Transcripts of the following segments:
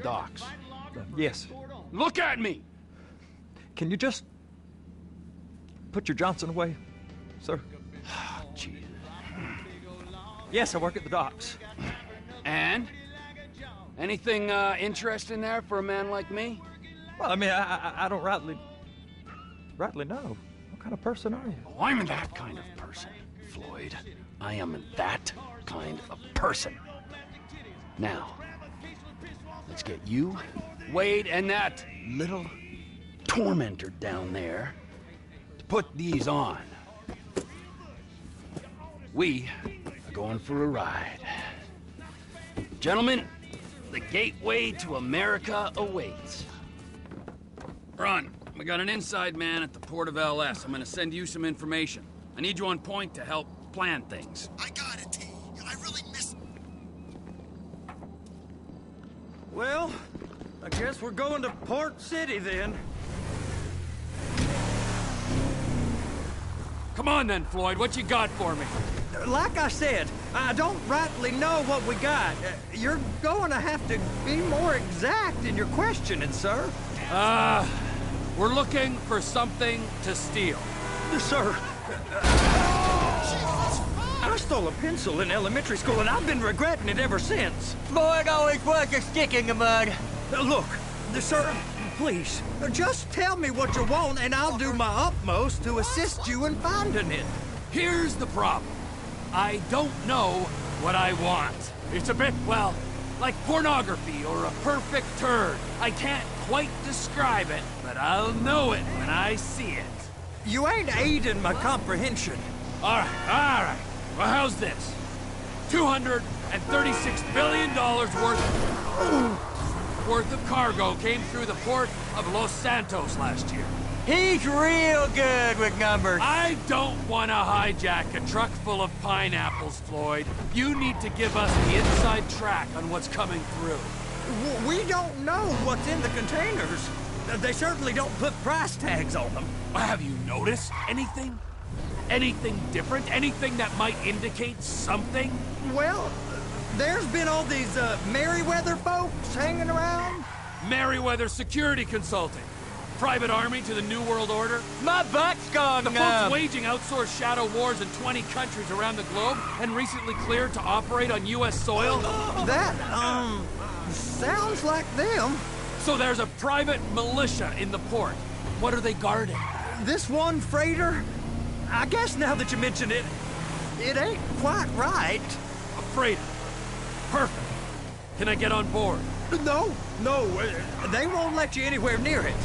docks? Yes. Look at me! Can you just put your Johnson away, sir? Jesus. Yes, I work at the docks. And? Anything interesting there for a man like me? Well, I mean, I don't rightly know. What kind of person are you? Oh, I'm that kind of person, Floyd. I am that kind of person. Now, let's get you, Wade, and that little tormentor down there to put these on. We are going for a ride. Gentlemen, the gateway to America awaits. Run. We got an inside man at the port of LS. I'm gonna send you some information. I need you on point to help plan things. I got it, T. I really missed... Well, I guess we're going to Port City then. Come on then, Floyd. What you got for me? Like I said, I don't rightly know what we got. You're going to have to be more exact in your questioning, sir. We're looking for something to steal. Sir, I stole a pencil in elementary school, and I've been regretting it ever since. Floyd always was a stick in the mud. Look, sir, please, just tell me what you want, and I'll do my utmost to assist you in finding it. Here's the problem. I don't know what I want. It's a bit, well, like pornography or a perfect turd. I can't quite describe it, but I'll know it when I see it. You ain't aiding my comprehension. All right. Well, how's this? $236 billion worth of cargo came through the port of Los Santos last year. He's real good with numbers. I don't want to hijack a truck full of pineapples, Floyd. You need to give us the inside track on what's coming through. We don't know what's in the containers. They certainly don't put price tags on them. Have you noticed anything? Anything different? Anything that might indicate something? Well, there's been all these Merryweather folks hanging around. Merryweather Security Consulting. Private army to the New World Order. My butt's gone The numb. folks waging outsourced shadow wars in 20 countries around the globe and recently cleared to operate on U.S. soil. That, sounds like them. So there's a private militia in the port. What are they guarding? This one freighter, I guess now that you mention it, it ain't quite right. A freighter. Perfect. Can I get on board? No, they won't let you anywhere near it.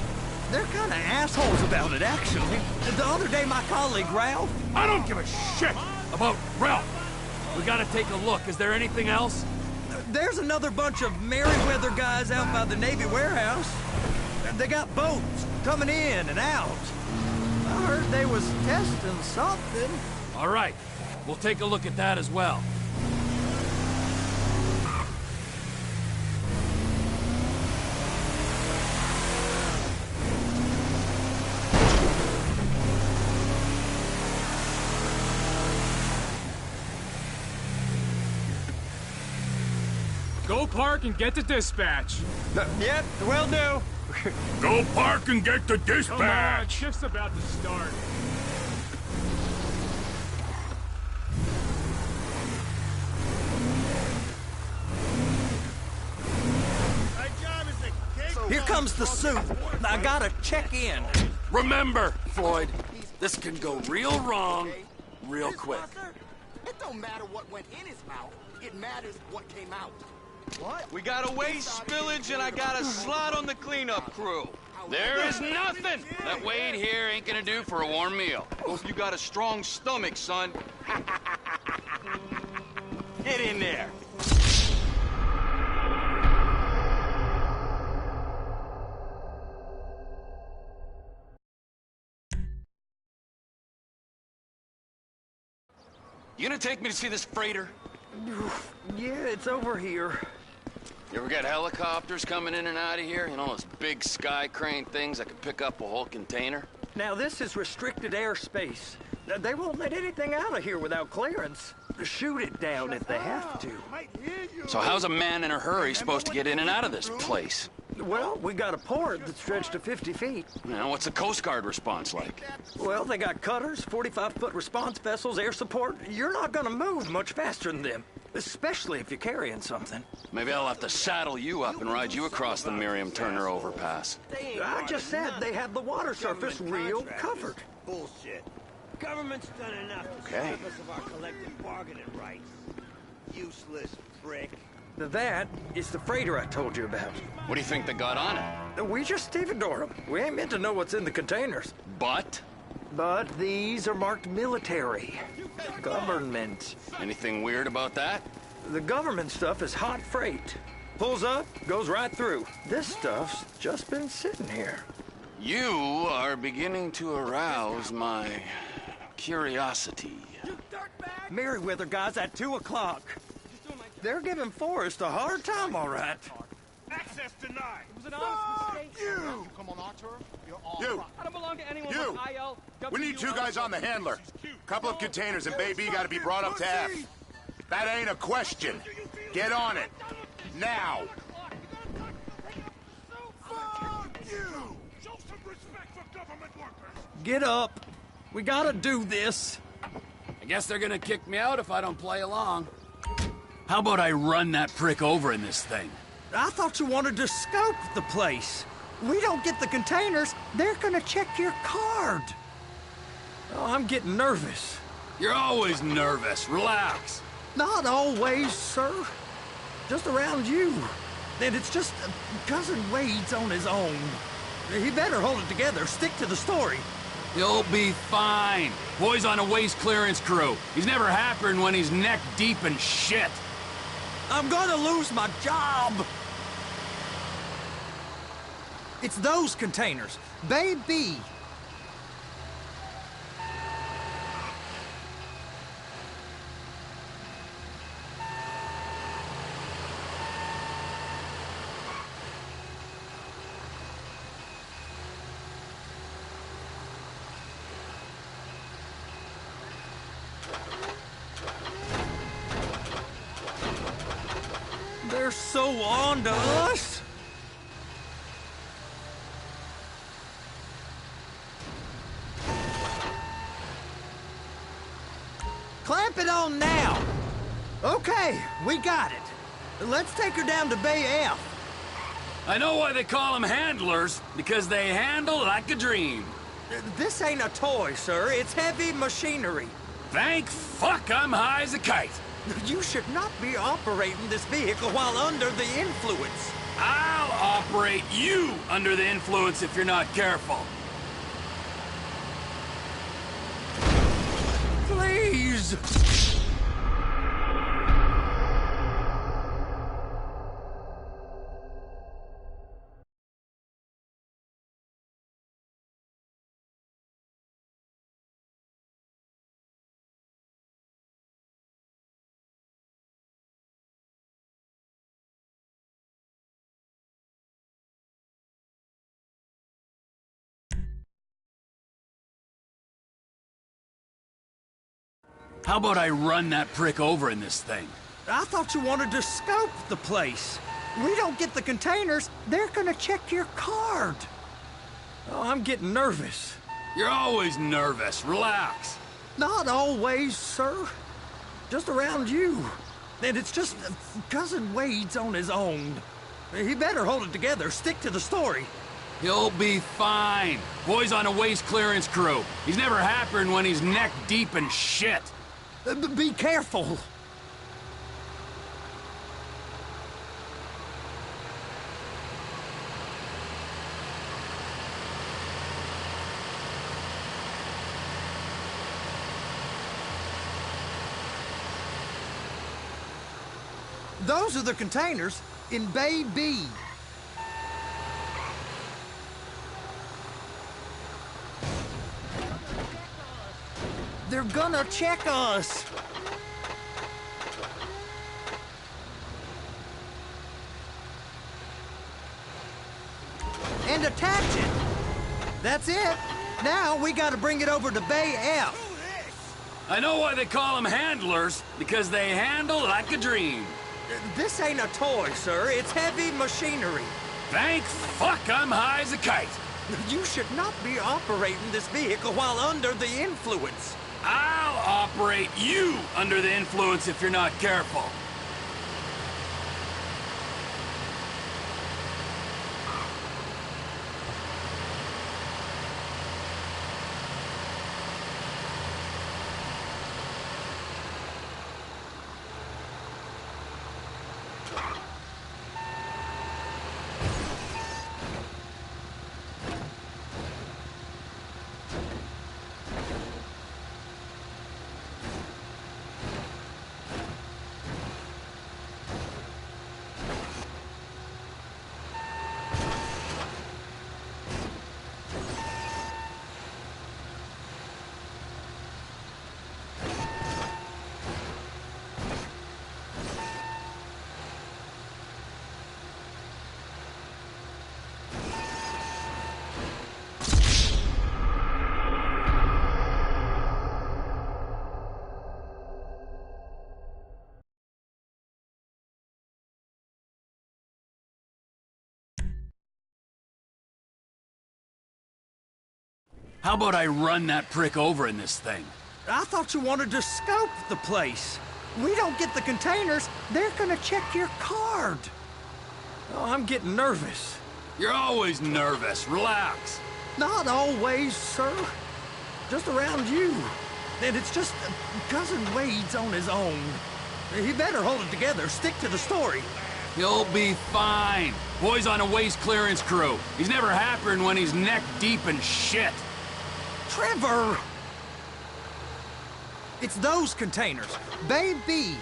They're kind of assholes about it, actually. The other day, my colleague, Ralph... I don't give a shit about Ralph. We gotta take a look. Is there anything else? There's another bunch of Merryweather guys out by the Navy warehouse. They got boats coming in and out. I heard they was testing something. All right. We'll take a look at that as well. Go park and get to dispatch. Yep, will do. Go park and get the Come on, dispatch! shift's about to start. Here comes the suit. I gotta check in. Remember, Floyd, this can go real wrong real quick. It don't matter what went in his mouth. It matters what came out. What? We got a waste spillage and I got a slot on the cleanup crew. There is nothing that Wade here ain't gonna do for a warm meal. Hope you got a strong stomach, son. Get in there. You gonna take me to see this freighter? Yeah, it's over here. You ever got helicopters coming in and out of here? You know, those big sky crane things that could pick up a whole container? Now, this is restricted airspace. They won't let anything out of here without clearance. shoot it down if they have to. So how's a man in a hurry supposed to get in and out of this place? Well, we got a port that's stretched to 50 feet. Now, what's the Coast Guard response like? Well, they got cutters, 45-foot response vessels, air support. You're not gonna move much faster than them, especially if you're carrying something. Maybe I'll have to saddle you up and ride you across the Miriam Turner overpass. I just said they have the water surface real covered. Bullshit. Government's done enough to Okay. strip us of our collective bargaining rights. Useless prick. That is the freighter I told you about. What do you think they got on it? We just stevedore them. We ain't meant to know what's in the containers. But? But these are marked military. Government. Anything weird about that? The government stuff is hot freight. Pulls up, goes right through. This stuff's just been sitting here. You are beginning to arouse my curiosity. Merryweather guys at 2 o'clock. They're giving Forrest a hard time, all right. Access denied. It was an honest mistake. You! Come on, Arthur. You're all You! I don't belong to anyone You! but IL. We need 2 guys on the handler. Couple of containers and Baby gotta be brought up to F. That ain't a question. Get on it. Now. Fuck you! Show some respect for government workers. Get up. We gotta do this. I guess they're gonna kick me out if I don't play along. How about I run that prick over in this thing? I thought you wanted to scope the place. We don't get the containers, they're gonna check your card. Oh, I'm getting nervous. You're always nervous. Relax. Not always, sir. Just around you. And it's just Cousin Wade's on his own. He better hold it together, stick to the story. You'll be fine. Boy's on a waste clearance crew. He's never happier when he's neck deep in shit. I'm gonna lose my job. It's those containers. Baby. They're so on to us. Clamp it on now. Okay, we got it. Let's take her down to Bay F. I know why they call them handlers, because they handle like a dream. This ain't a toy, sir. It's heavy machinery. Thank fuck I'm high as a kite. You should not be operating this vehicle while under the influence. I'll operate you under the influence if you're not careful. Please! How about I run that prick over in this thing? I thought you wanted to scope the place. We don't get the containers, they're gonna check your card. Oh, I'm getting nervous. You're always nervous. Relax. Not always, sir. Just around you. And it's just Cousin Wade's on his own. He better hold it together, stick to the story. You'll be fine. Boy's on a waste clearance crew. He's never happier when he's neck deep in shit. Be careful. Those are the containers in Bay B. They're gonna check us. And attach it. That's it. Now we gotta bring it over to Bay F. I know why they call them handlers, because they handle like a dream. This ain't a toy, sir. It's heavy machinery. Thank fuck I'm high as a kite. You should not be operating this vehicle while under the influence. I'll operate you under the influence if you're not careful. How about I run that prick over in this thing? I thought you wanted to scope the place. We don't get the containers, they're gonna check your card. Oh, I'm getting nervous. You're always nervous. Relax. Not always, sir. Just around you. And it's just Cousin Wade's on his own. He better hold it together, stick to the story. You'll be fine. Boy's on a waste clearance crew. He's never happier than when he's neck deep in shit. Trevor! It's those containers. Baby!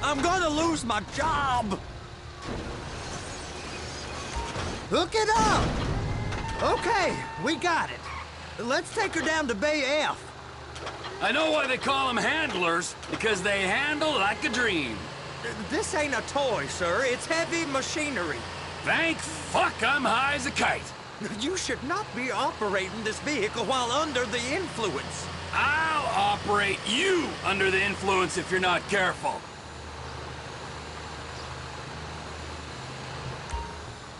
I'm gonna lose my job! Hook it up! Okay, we got it. Let's take her down to Bay F. I know why they call them handlers, because they handle like a dream. This ain't a toy, sir. It's heavy machinery. Thank fuck I'm high as a kite. You should not be operating this vehicle while under the influence. I'll operate you under the influence if you're not careful.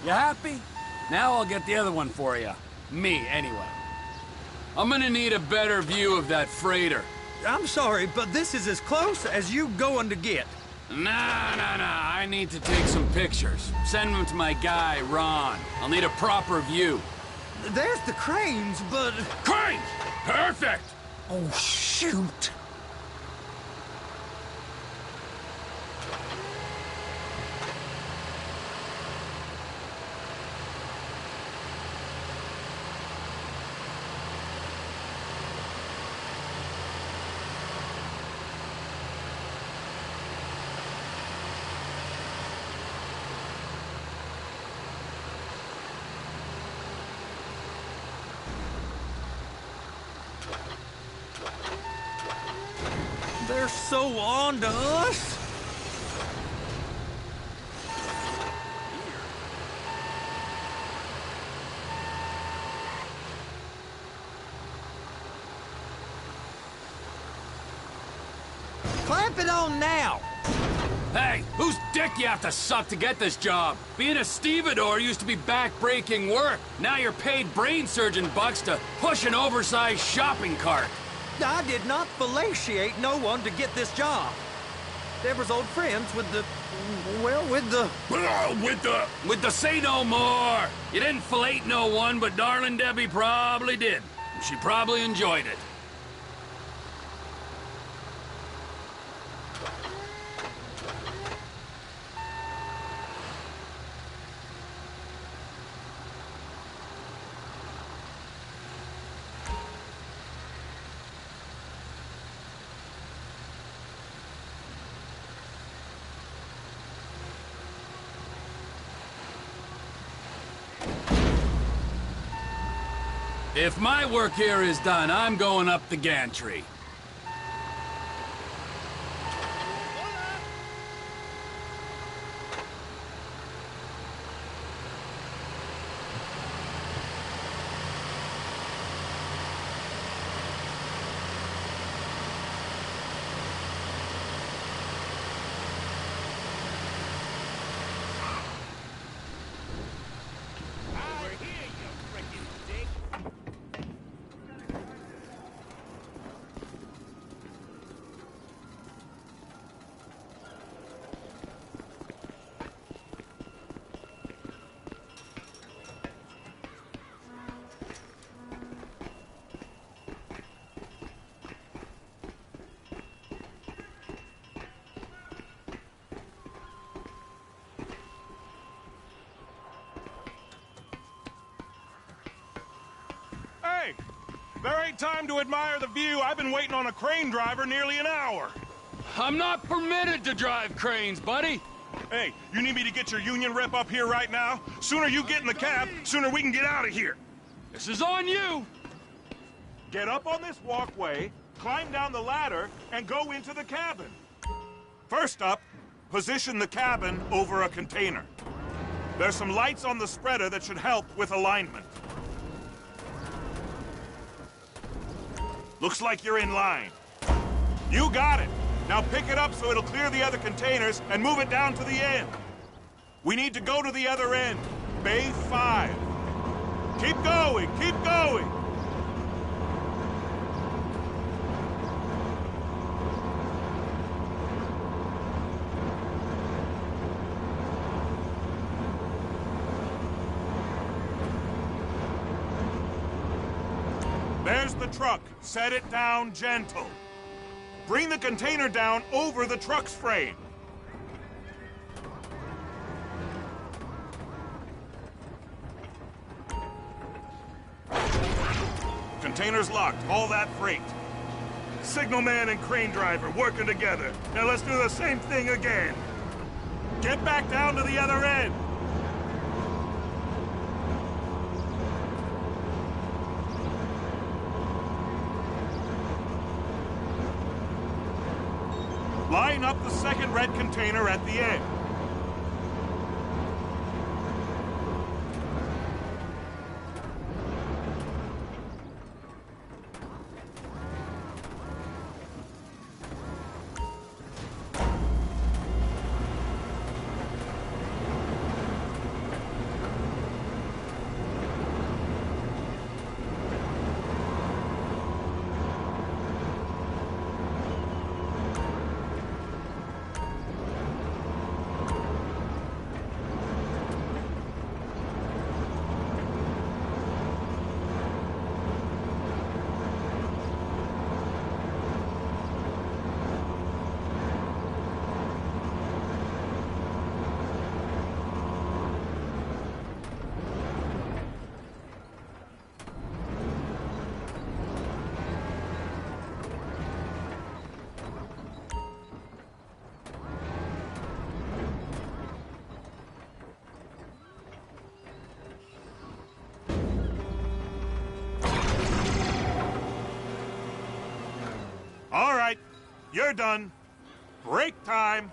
You happy? Now I'll get the other one for you. Me, anyway. I'm gonna need a better view of that freighter. I'm sorry, but this is as close as you going to get. Nah. I need to take some pictures. Send them to my guy, Ron. I'll need a proper view. There's the cranes, but... Cranes! Perfect! Oh, shoot. They're so on to us. Clamp it on now. Hey, whose dick you have to suck to get this job? Being a stevedore used to be back-breaking work. Now you're paid brain surgeon bucks to push an oversized shopping cart. I did not fellatiate no one to get this job. Deborah's old friends with the... well, with the... With the say no more. You didn't fillet no one, but darling Debbie probably did. She probably enjoyed it. If my work here is done, I'm going up the gantry. There ain't time to admire the view. I've been waiting on a crane driver nearly an hour. I'm not permitted to drive cranes, buddy. Hey, you need me to get your union rep up here right now? Sooner you get in the cab, sooner we can get out of here. This is on you. Get up on this walkway, climb down the ladder, and go into the cabin. First up, position the cabin over a container. There's some lights on the spreader that should help with alignment. Looks like you're in line. You got it. Now pick it up so it'll clear the other containers and move it down to the end. We need to go to the other end. Bay 5. Keep going, keep going. There's the truck. Set it down gentle. Bring the container down over the truck's frame. Container's locked. Haul that freight. Signalman and crane driver working together. Now let's do the same thing again. Get back down to the other end. Line up the second red container at the end. All right, you're done. Break time.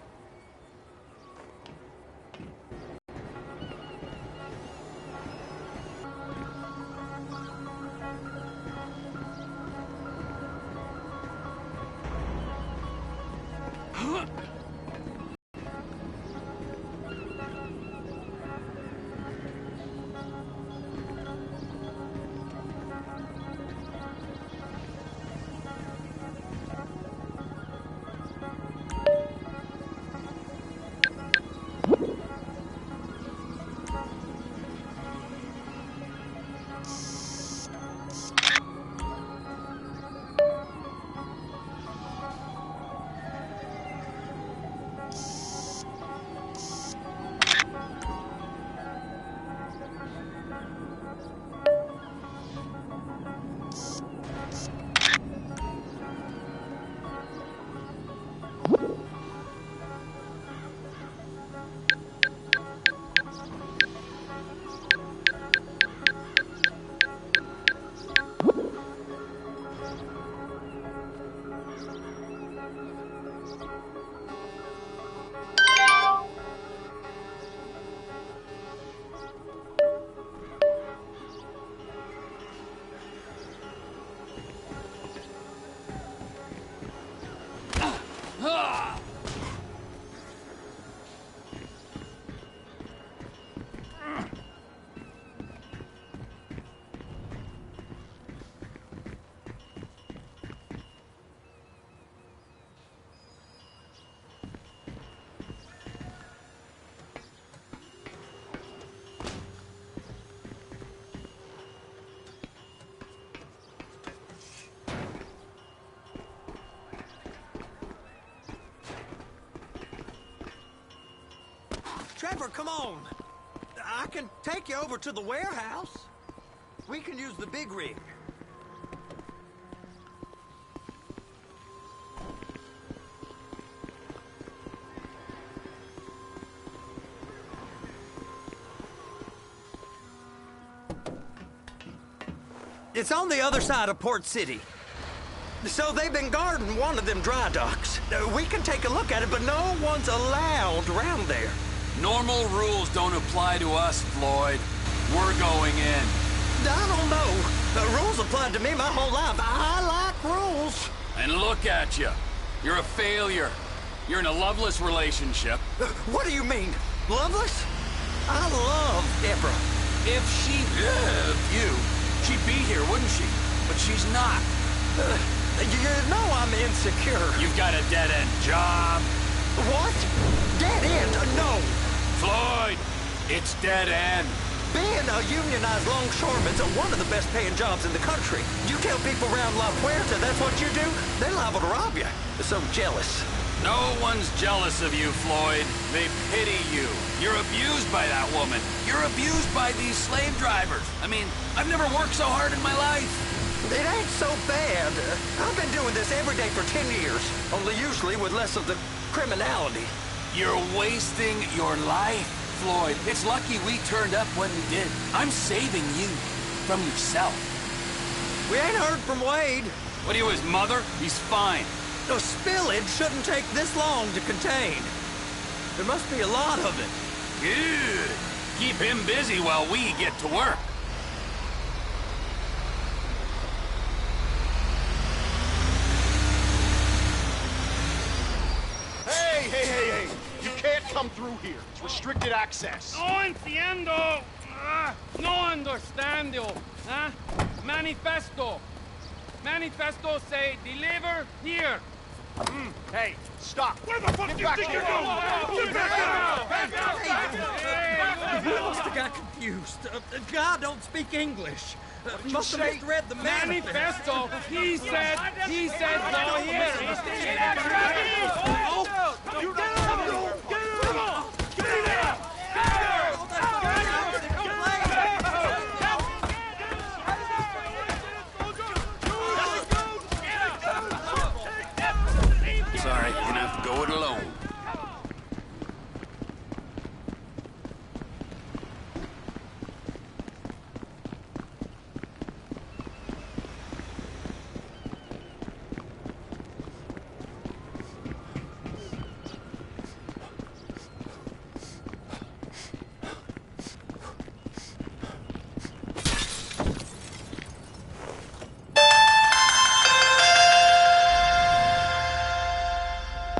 Trevor, come on. I can take you over to the warehouse. We can use the big rig. It's on the other side of Port City. So they've been guarding one of them dry docks. We can take a look at it, but no one's allowed around there. Normal rules don't apply to us, Floyd. We're going in. I don't know. The rules applied to me my whole life. I like rules. And look at you. You're a failure. You're in a loveless relationship. What do you mean? Loveless? I love Deborah. If she loved you, she'd be here, wouldn't she? But she's not. You know I'm insecure. You've got a dead-end job. What? Dead end? No. Floyd, it's dead end. Being a unionized longshoreman's one of the best paying jobs in the country. You tell people around La Puerta that's what you do, they're liable to rob you. They're so jealous. No one's jealous of you, Floyd. They pity you. You're abused by that woman. You're abused by these slave drivers. I mean, I've never worked so hard in my life. It ain't so bad. I've been doing this every day for 10 years, only usually with less of the criminality. You're wasting your life, Floyd. It's lucky we turned up when we did. I'm saving you from yourself. We ain't heard from Wade. What are you, his mother? He's fine. The spillage shouldn't take this long to contain. There must be a lot of it. Good. Keep him busy while we get to work. Hey! You can't come through here. It's restricted access. No entiendo. No understand you. Manifesto. Manifesto say deliver here. Hey, stop. Where the fuck do you think you're going? He must have got confused. God don't speak English. Must have misread the Manifesto. He said go here. Sorry, you're gonna have to go it alone.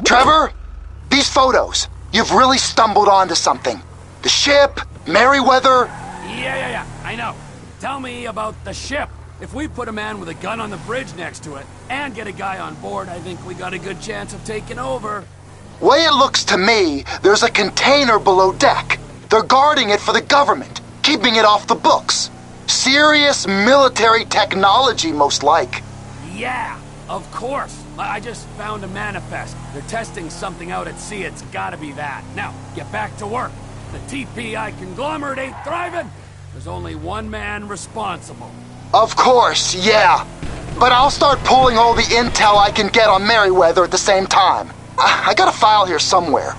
Trevor, these photos, you've really stumbled onto something. The ship, Merryweather. Yeah, I know. Tell me about the ship. If we put a man with a gun on the bridge next to it and get a guy on board, I think we got a good chance of taking over. Way it looks to me, there's a container below deck. They're guarding it for the government, keeping it off the books. Serious military technology, most like. Yeah, of course. I just found a manifest. They're testing something out at sea. It's gotta be that. Now, get back to work. The TPI conglomerate ain't thriving. There's only one man responsible. Of course, yeah. But I'll start pulling all the intel I can get on Merryweather at the same time. I got a file here somewhere.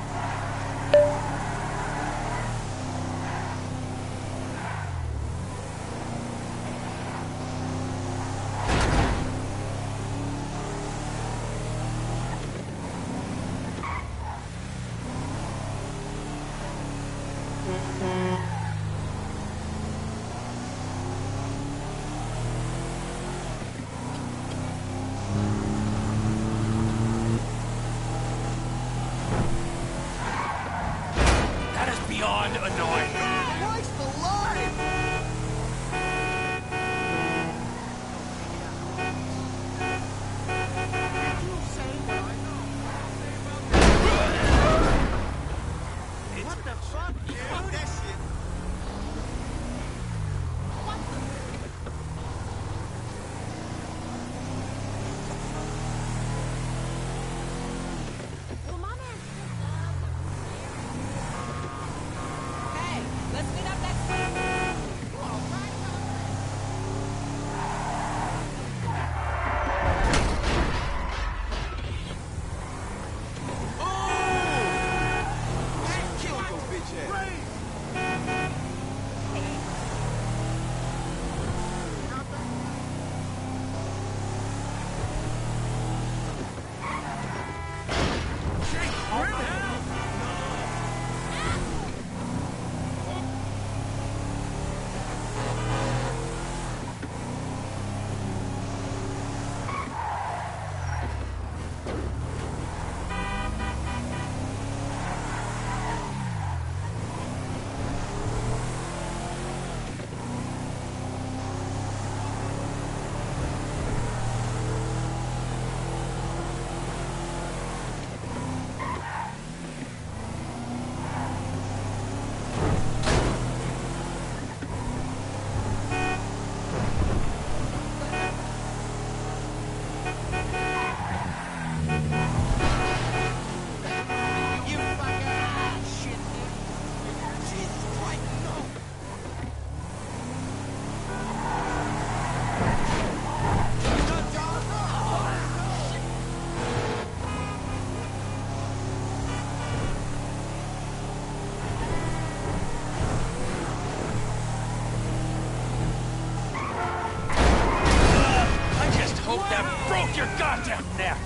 Now.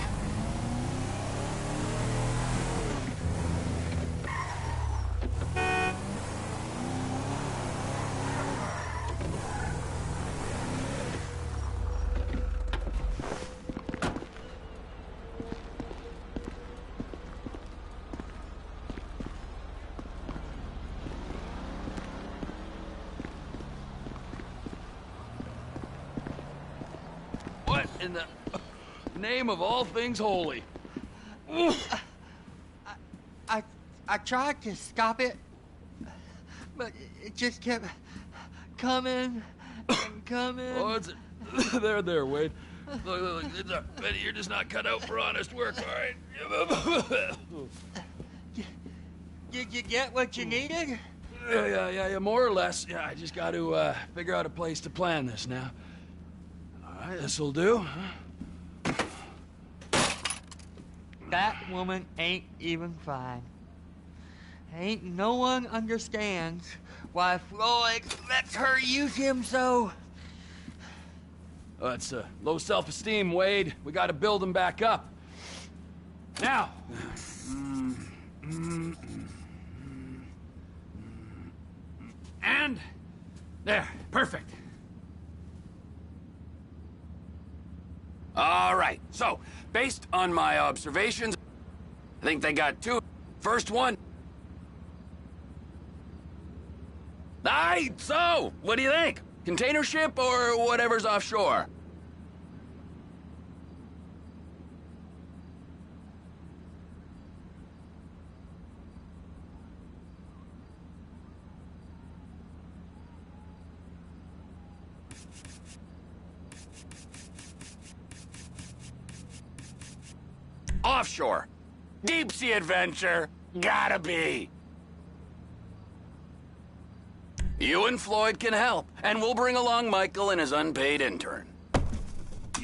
What in the name of all things holy? I tried to stop it, but it just kept coming and coming. Oh, it's there, Wade. Look, Betty, you're just not cut out for honest work, all right? Did you get what you needed? Yeah, more or less. Yeah, I just got to figure out a place to plan this now. All right, this'll do. That woman ain't even fine. Ain't no one understands why Floyd lets her use him so. Oh, it's low self-esteem, Wade. We got to build him back up. Now. And there, perfect. All right, so based on my observations, I think they got two. First one. Aye, so what do you think? Container ship or whatever's offshore? Offshore. Deep sea adventure. Gotta be. You and Floyd can help, and we'll bring along Michael and his unpaid intern.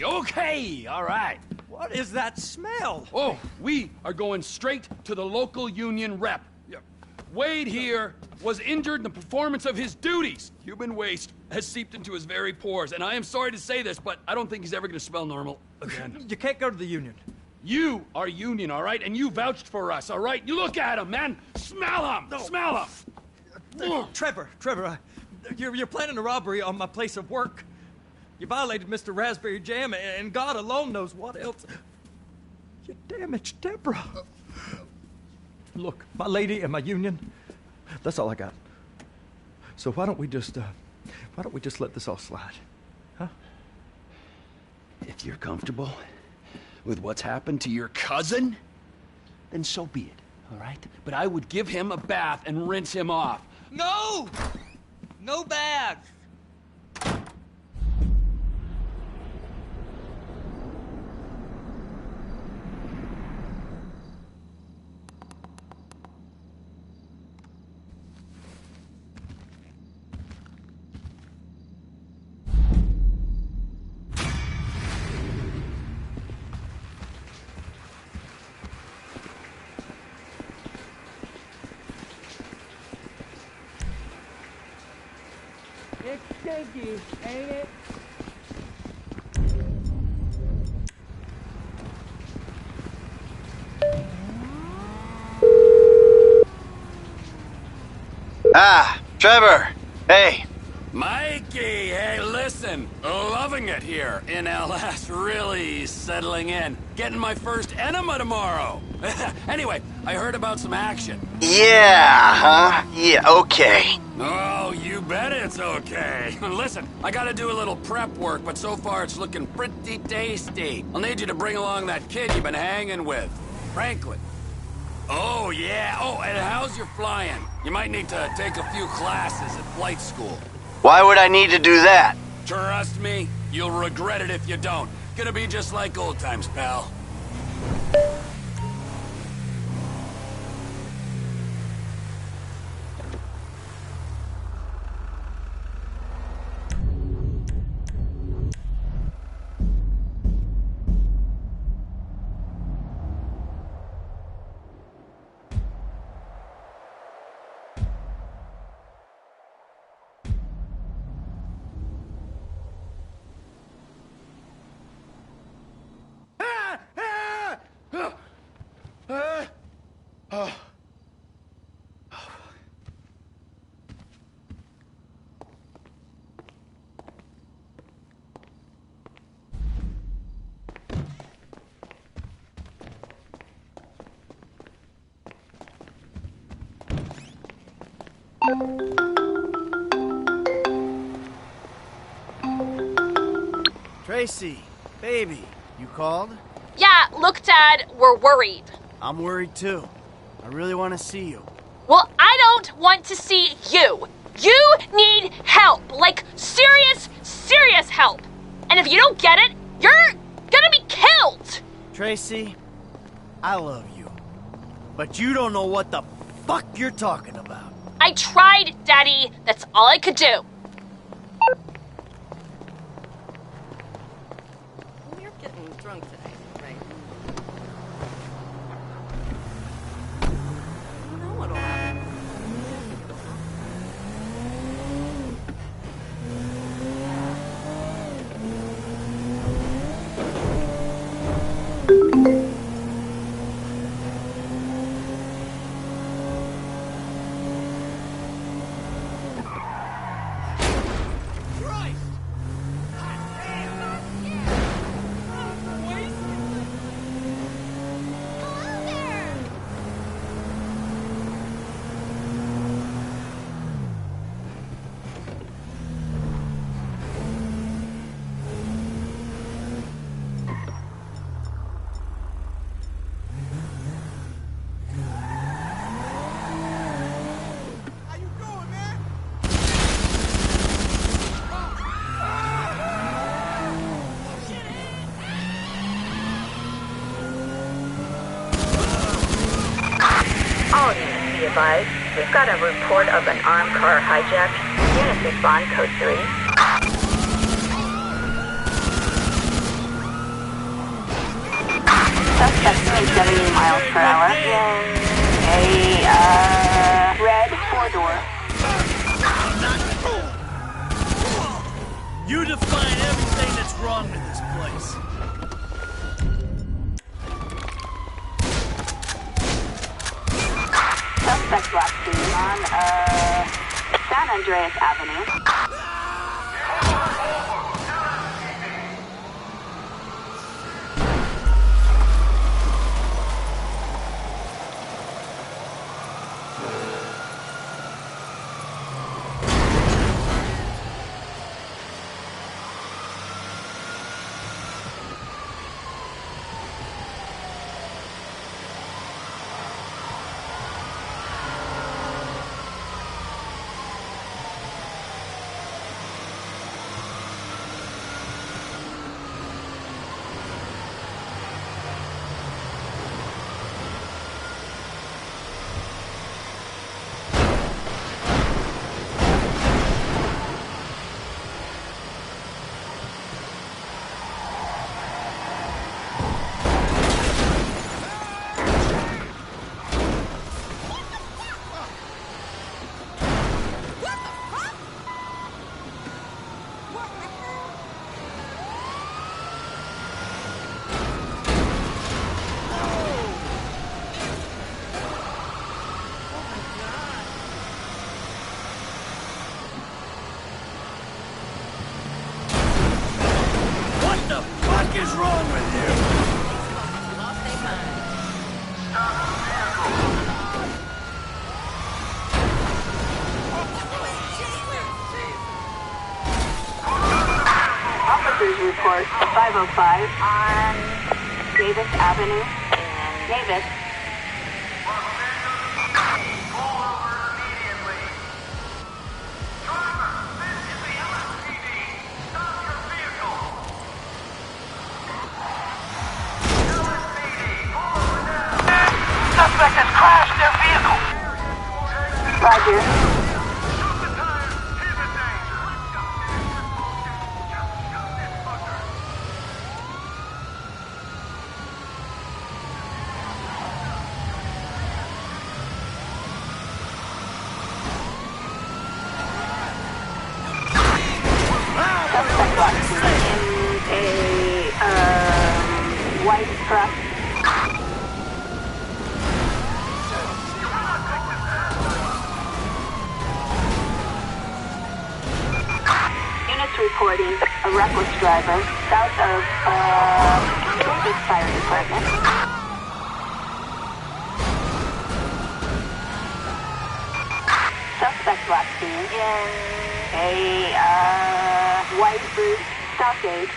Okay, all right. What is that smell? Oh, we are going straight to the local union rep. Wade here was injured in the performance of his duties. Human waste has seeped into his very pores, and I am sorry to say this, but I don't think he's ever going to smell normal again. You can't go to the union. You are union, all right? And you vouched for us, all right? You look at him, man. Smell him. No. Smell him. Trevor, you're planning a robbery on my place of work. You violated Mr. Raspberry Jam, and God alone knows what else. You damaged Deborah. Look, my lady and my union, that's all I got. So why don't we just let this all slide, huh? If you're comfortable with what's happened to your cousin, then so be it, all right? But I would give him a bath and rinse him off. No! No bags! It's stinky, ain't it? Ah, Trevor. Hey. Mikey, hey, listen. Loving it here in LS. Really settling in. Getting my first enema tomorrow. Anyway, I heard about some action. Yeah, huh? Yeah, okay. Oh, you bet it's okay. Listen, I gotta do a little prep work, but so far it's looking pretty tasty. I'll need you to bring along that kid you've been hanging with, Franklin. Oh, yeah. Oh, and how's your flying? You might need to take a few classes at flight school. Why would I need to do that? Trust me, you'll regret it if you don't. Gonna be just like old times, pal. Tracy, baby, you called? Yeah, look, Dad, we're worried. I'm worried too. I really want to see you. Well, I don't want to see you. You need help. Like, serious, serious help. And if you don't get it, you're gonna be killed. Tracy, I love you. But you don't know what the fuck you're talking about. I tried, Daddy. That's all I could do. You're getting drunk today, right? You know what'll happen. Advised, we've got a report of an armed car hijack. Units respond, code 3. Suspect doing 70 miles per hour in a, red 4-door. You define everything that's wrong with this place. Suspect last seen on, San Andreas Avenue. Report 505 on Davis Avenue in Davis. Suspect has crashed their vehicle. Roger. White truck. Units reporting a reckless driver south of Davis Fire Department. Suspect last seen in a, white boot stockade.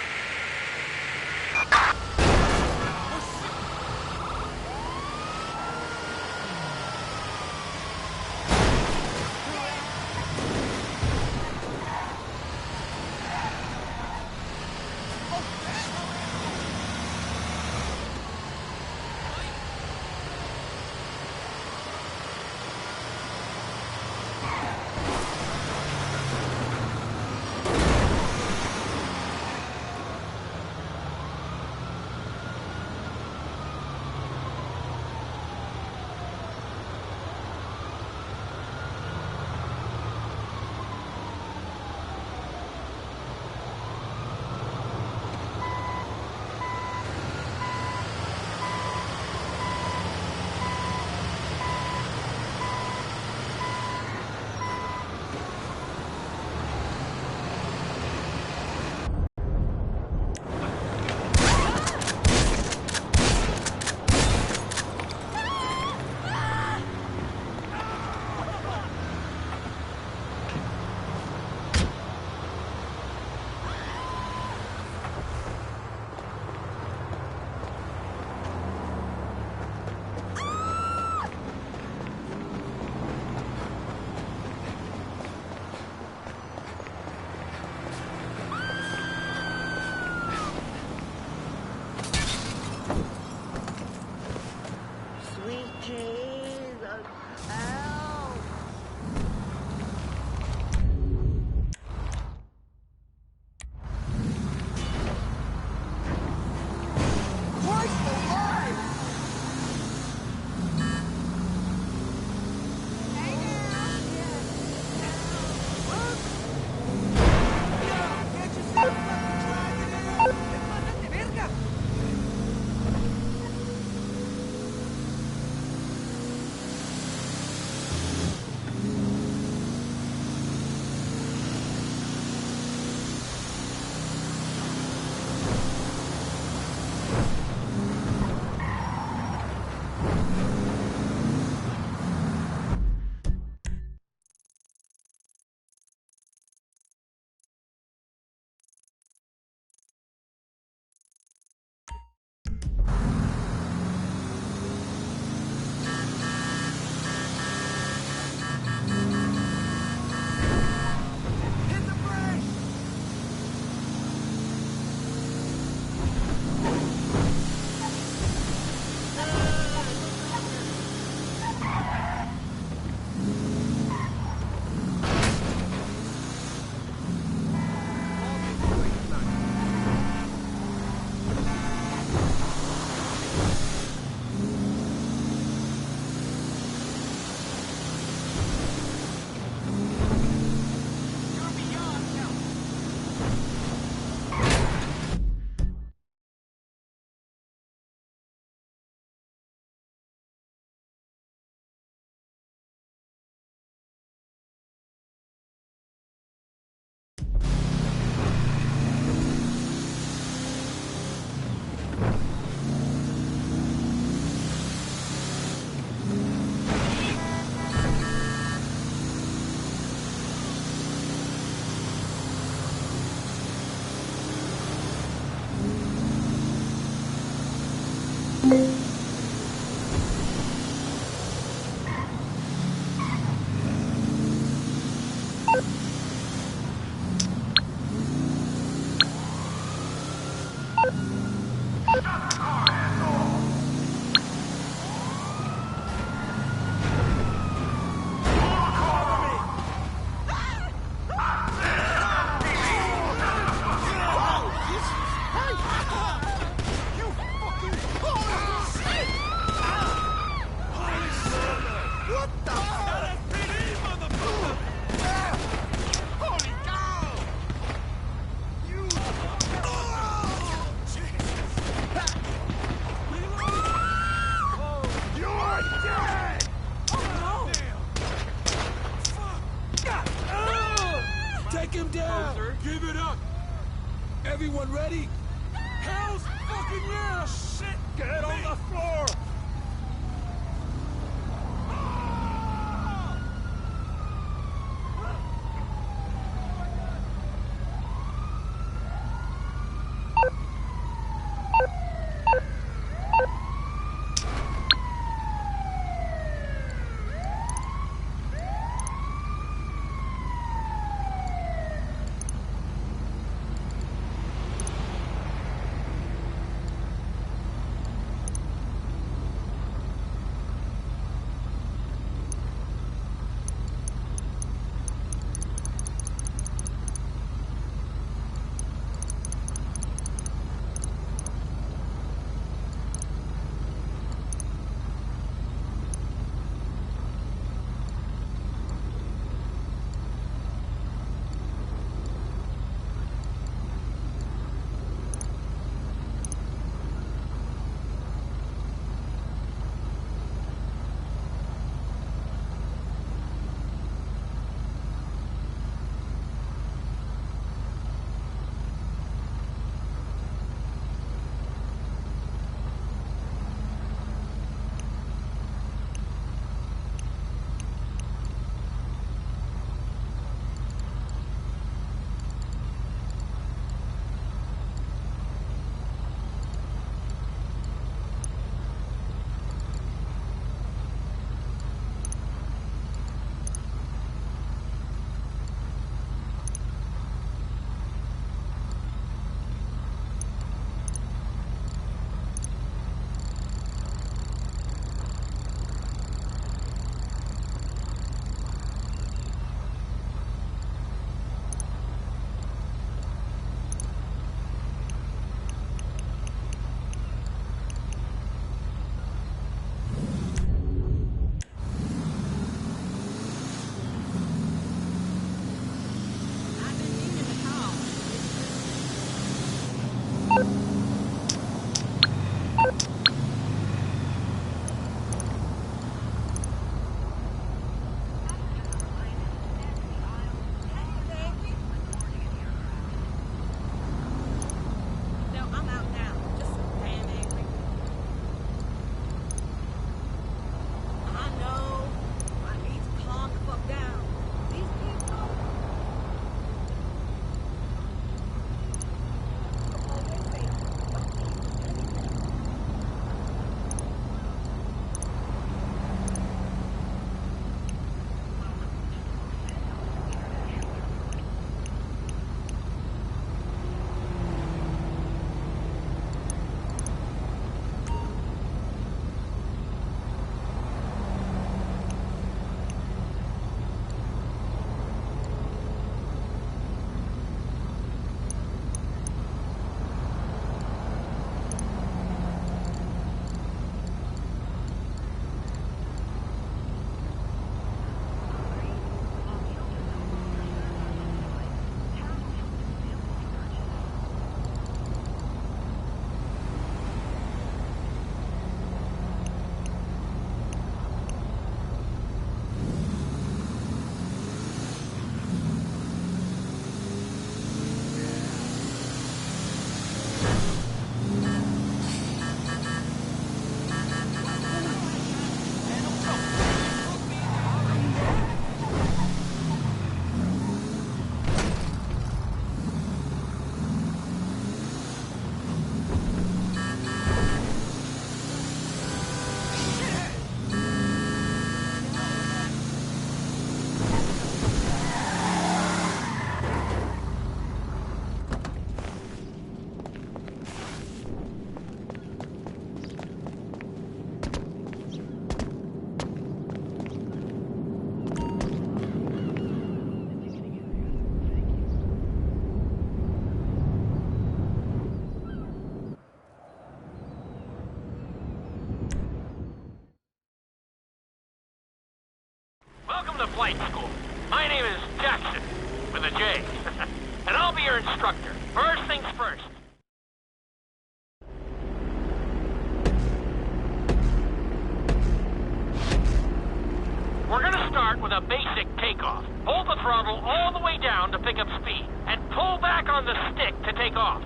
a basic takeoff. Hold the throttle all the way down to pick up speed, and pull back on the stick to take off.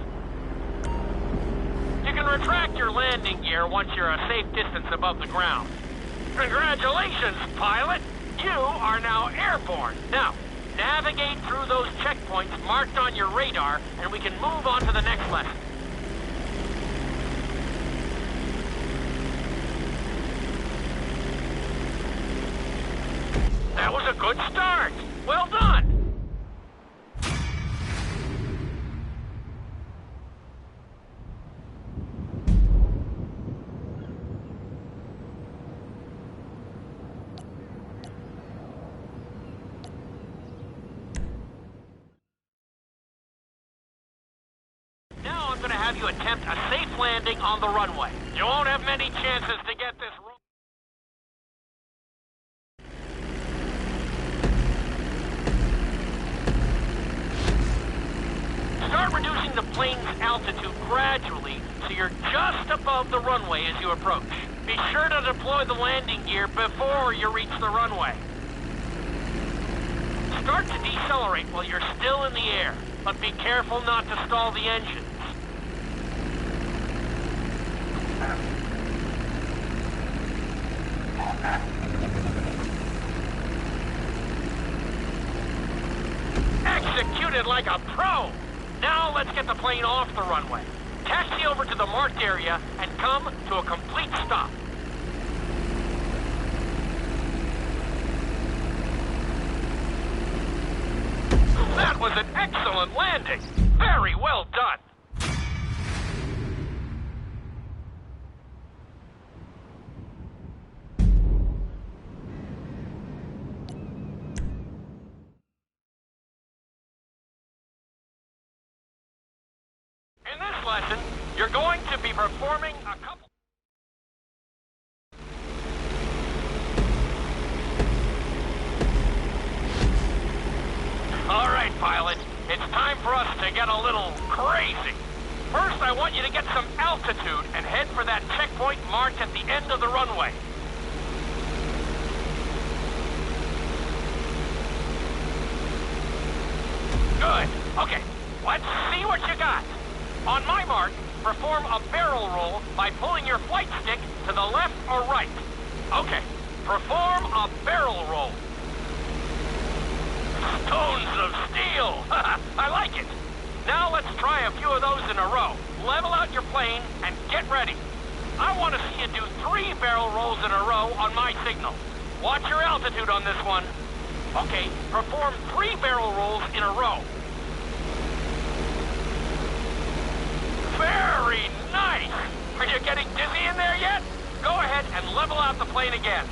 You can retract your landing gear once you're a safe distance above the ground. Congratulations, pilot! You are now airborne. Now, navigate through those checkpoints marked on your radar, and we can move on to the next lesson. That was a good start. Well done. Now I'm going to have you attempt a safe landing on the runway. You won't have many chances to get this wrong. Start reducing the plane's altitude gradually so you're just above the runway as you approach. Be sure to deploy the landing gear before you reach the runway. Start to decelerate while you're still in the air, but be careful not to stall the engines. Executed like a pro! Now let's get the plane off the runway. Taxi over to the marked area and come to a complete stop. That was an excellent landing. Very well done. In this lesson, you're going to be performing a couple... All right, pilot. It's time for us to get a little crazy. First, I want you to get some altitude and head for that checkpoint marked at the end of the runway. Good. Okay, let's see what you got. On my mark, perform a barrel roll by pulling your flight stick to the left or right. Okay, perform a barrel roll. Stones of steel! I like it! Now let's try a few of those in a row. Level out your plane and get ready. I want to see you do 3 barrel rolls in a row on my signal. Watch your altitude on this one. Okay, perform 3 barrel rolls in a row. Very nice! Are you getting dizzy in there yet? Go ahead and level out the plane again.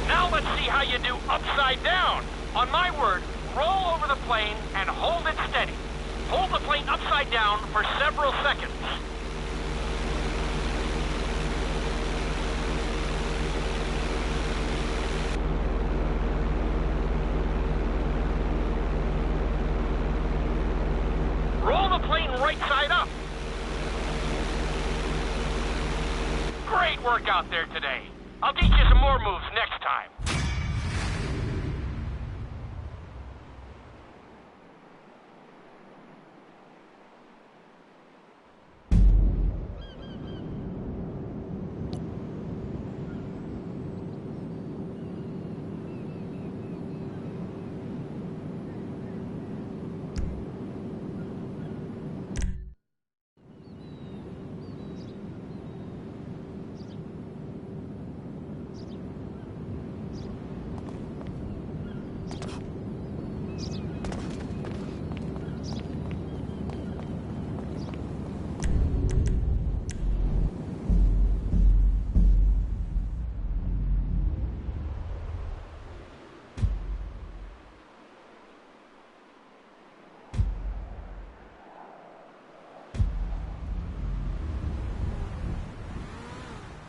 Now let's see how you do upside down. On my word, roll over the plane and hold it steady. Hold the plane upside down for several seconds. Roll the plane right side up. Great work out there today. I'll teach you some more moves next time.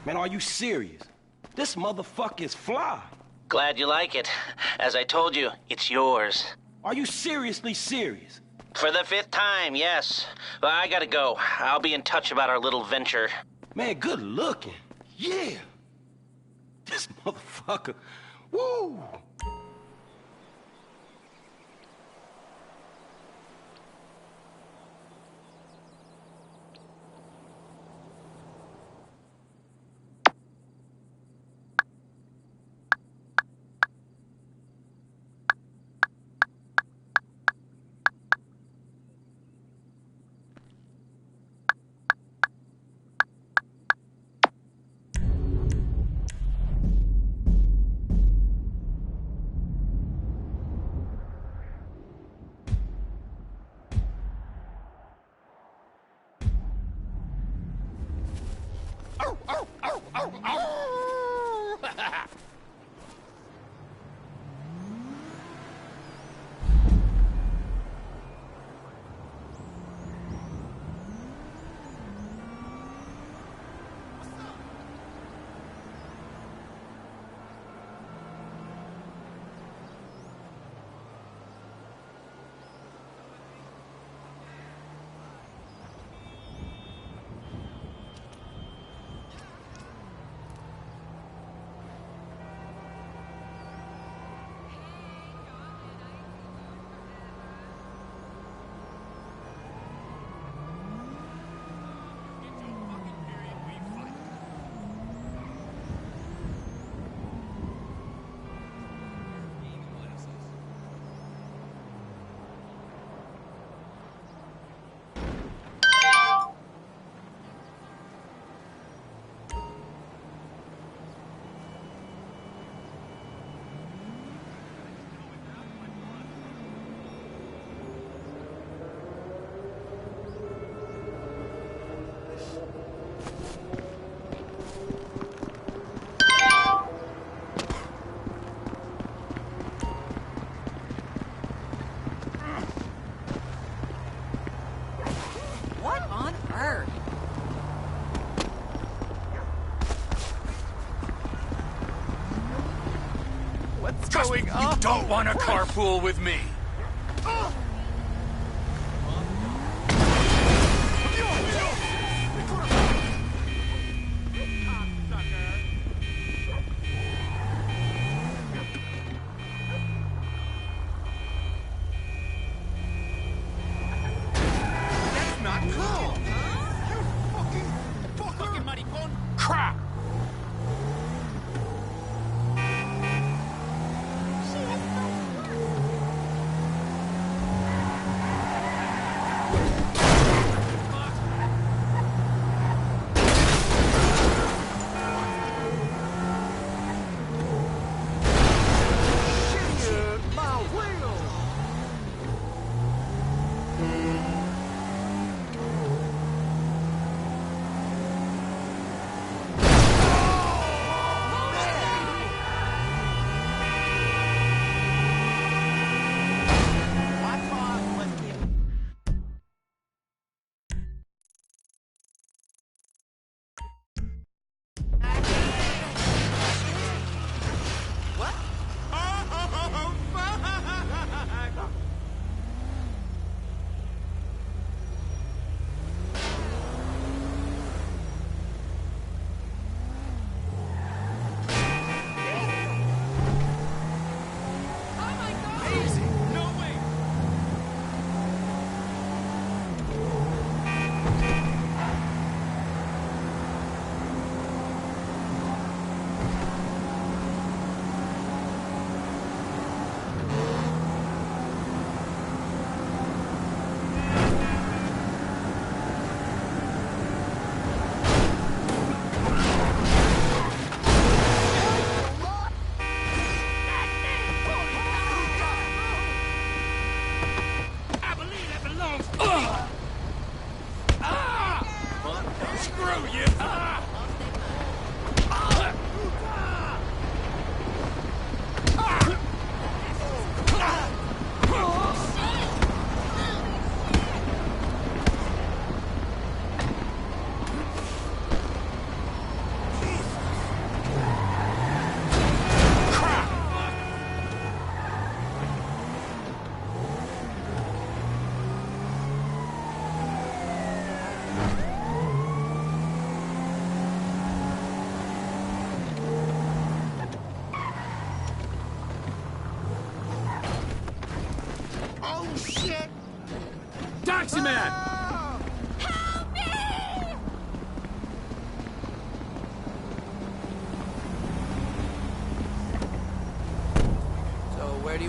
Man, are you serious? This motherfucker is fly. Glad you like it. As I told you, it's yours. Are you seriously serious? For the 5th time, yes. Well, I gotta go. I'll be in touch about our little venture. Man, good looking. Yeah. This motherfucker. Woo! What on earth? What's going on? You don't want to carpool with me.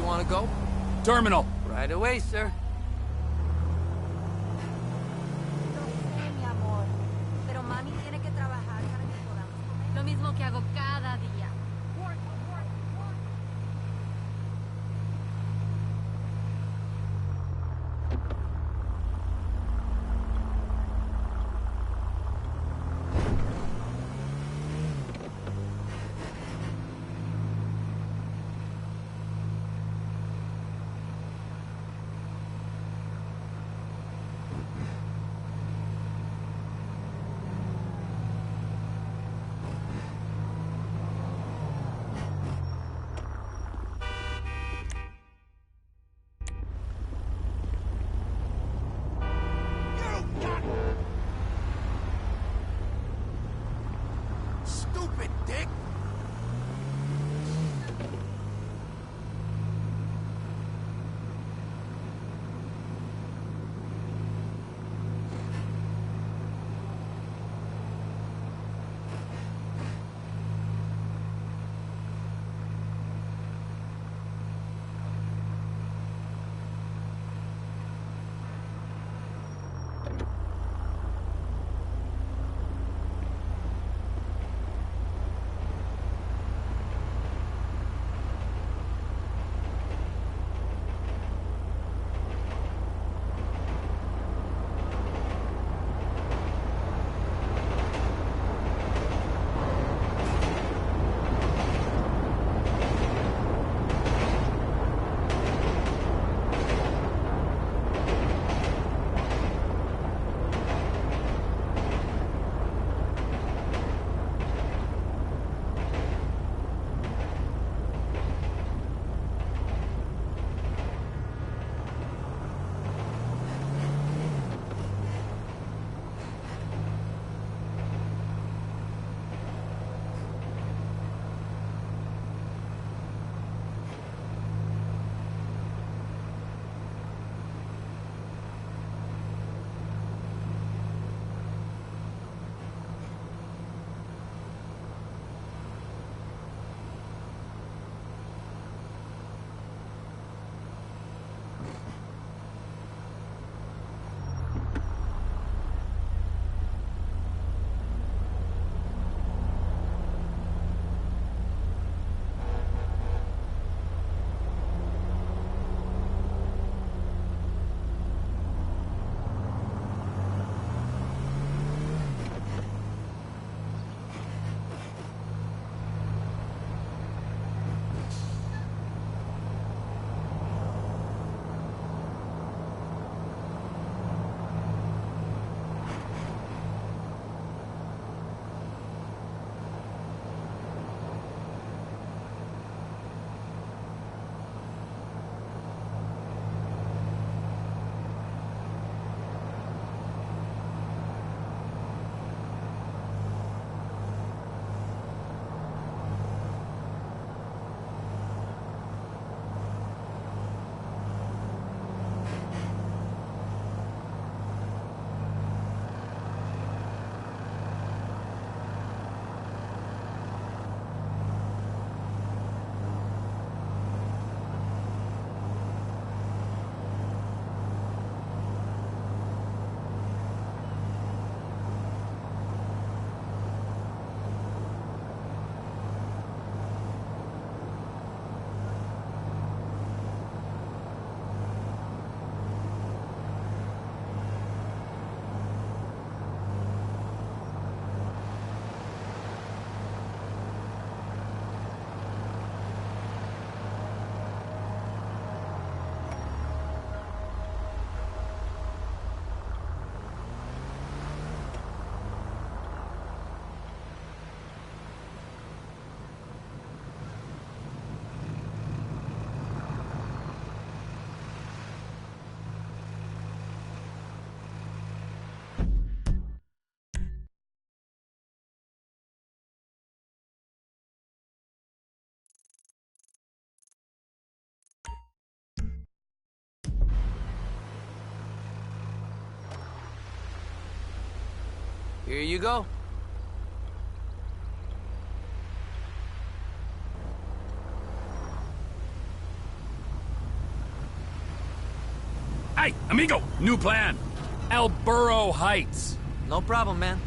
you want to go? Terminal. Right away, sir. Lo mismo que hago cada día. Stupid dick! Here you go. Hey, amigo, new plan. El Burro Heights. No problem, man.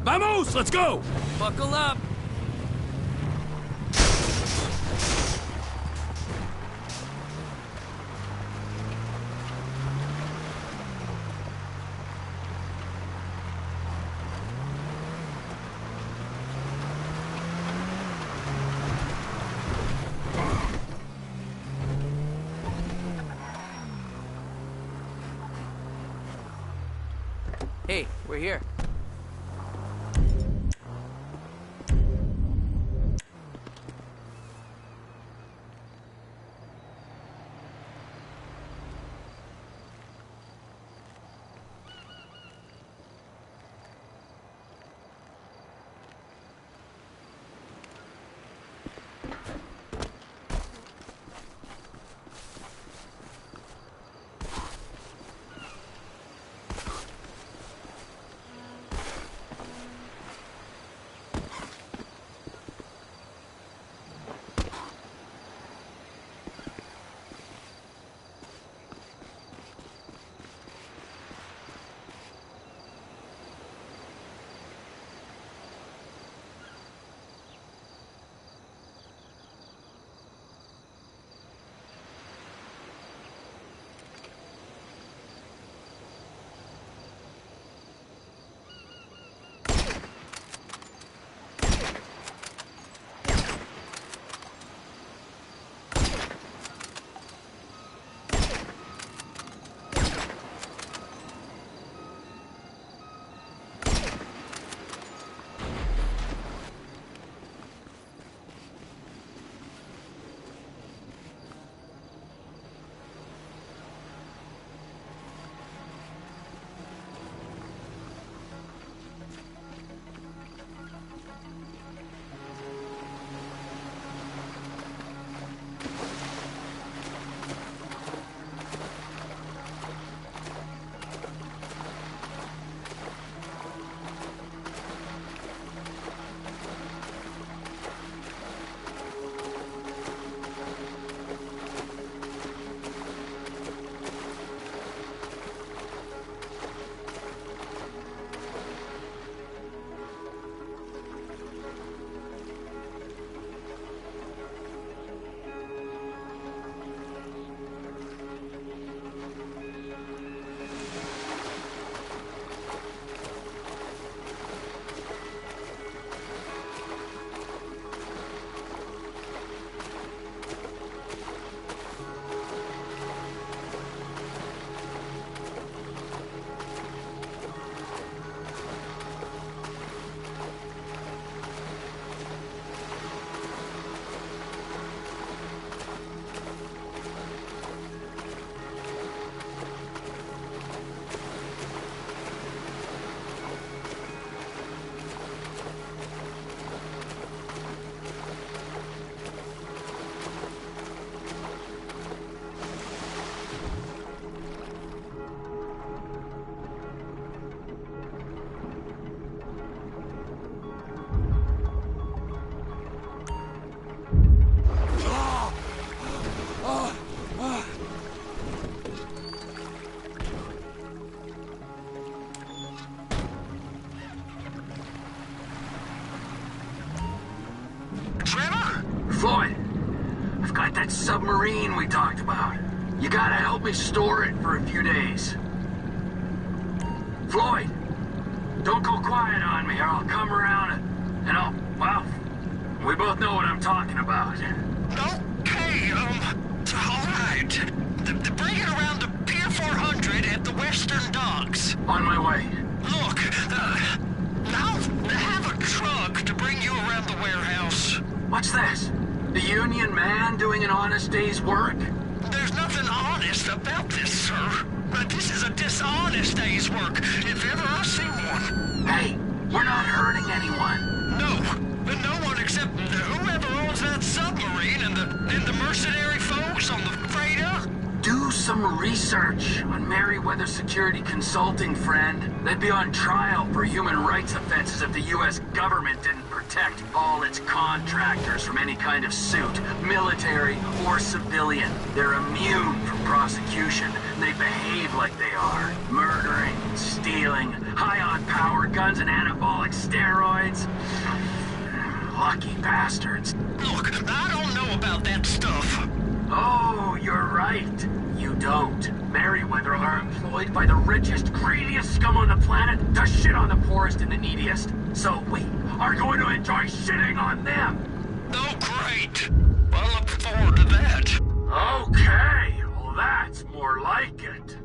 Vamos, let's go! Buckle up. Hey, we're here. that submarine we talked about. You gotta help me store it for a few days. Floyd, don't go quiet on me or I'll come around and I'll, well, we both know what I'm talking about. Okay, all right. Bring it around to Pier 400 at the Western Docks. On my way. Look, I'll have a truck to bring you around the warehouse. What's this? The union man doing an honest day's work? There's nothing honest about this, sir. But this is a dishonest day's work, if ever I've seen one. Hey, we're not hurting anyone. No one except whoever owns that submarine and the mercenary folks on the freighter. Do some research on Merryweather Security Consulting, friend. They'd be on trial for human rights offenses if the U.S. government didn't protect all its contractors from any kind of suit, military or civilian. They're immune from prosecution, and they behave like they are. Murdering, stealing, high on power guns and anabolic steroids. Lucky bastards. Look, I don't know about that stuff. Oh, you're right. You don't. Merryweather are employed by the richest, greediest scum on the planet to shit on the poorest and the neediest. So we are going to enjoy shitting on them. Oh, great. I look forward to that. Okay, well that's more like it.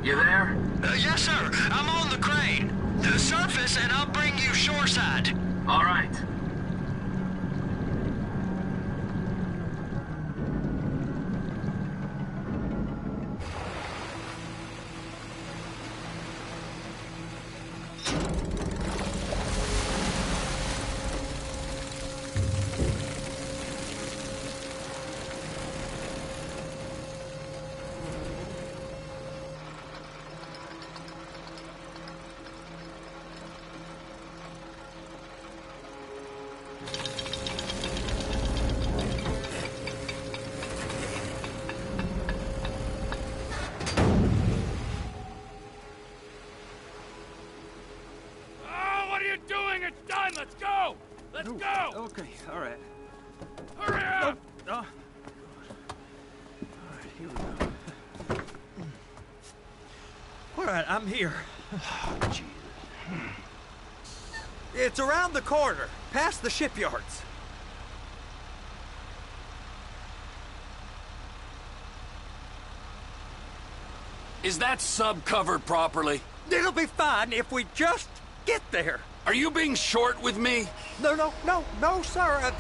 You there? Yes, sir. I'm on the crane. Surface, and I'll bring you shoreside. All right. Let's go! Let's go! Okay, all right. Hurry up! All right, here we go. All right, I'm here. It's around the corner, past the shipyards. Is that sub covered properly? It'll be fine if we just get there. Are you being short with me? No, sir.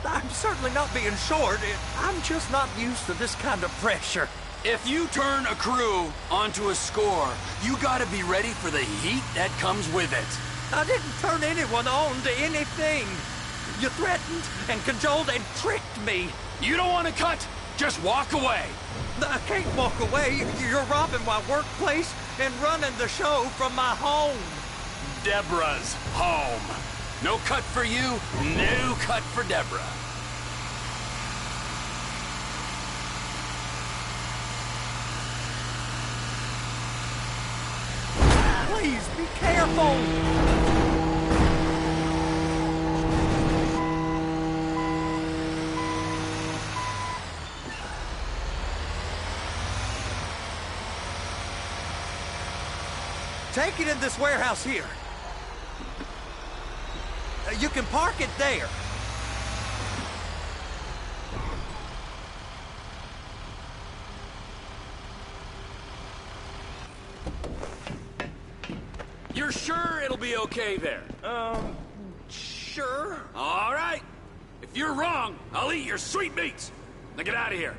I'm certainly not being short. I'm just not used to this kind of pressure. If you turn a crew onto a score, you gotta be ready for the heat that comes with it. I didn't turn anyone on to anything. You threatened and cajoled and tricked me. You don't want to cut? Just walk away. I can't walk away. You're robbing my workplace and running the show from my home. Deborah's home. No cut for you, no cut for Deborah. Please be careful. Take it in this warehouse here. You can park it there. You're sure it'll be okay there? Sure. All right. If you're wrong, I'll eat your sweetmeats. Now get out of here.